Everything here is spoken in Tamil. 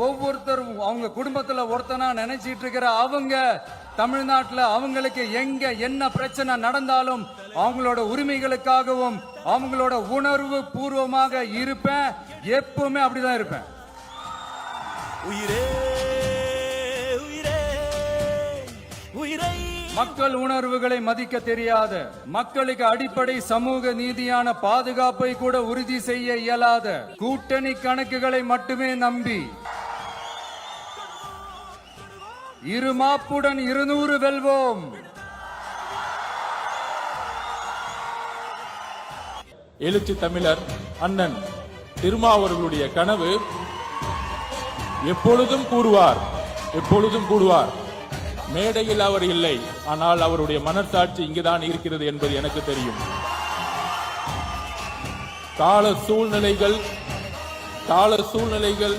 ஒவ்வொருத்தரும் அவங்க குடும்பத்துல ஒருத்தனா நினைச்சிட்டு இருக்கிற அவங்க தமிழ்நாட்டுல அவங்களுக்கு எங்க என்ன பிரச்சனை நடந்தாலும் அவங்களோட உரிமைகளுக்காகவும் அவங்களோட உணர்வு பூர்வமாக இருப்பேன். எப்பவுமே அப்படிதான் இருப்பேன். மக்கள் உணர்வுகளை மதிக்க தெரியாத, மக்களுக்கு அடிப்படை சமூக நீதியான பாதுகாப்பை கூட உறுதி செய்ய இயலாத கூட்டணி கணக்குகளை மட்டுமே நம்பி இருமாப்புடன் 200 வெல்வோம். எழுச்சி தமிழர் அண்ணன் திருமாவர்களுடைய கனவு எப்பொழுதும் கூடுவார். மேடையில் அவர் இல்லை, ஆனால் அவருடைய மனசாட்சி இங்குதான் இருக்கிறது என்பது எனக்கு தெரியும். கால சூழ்நிலைகள்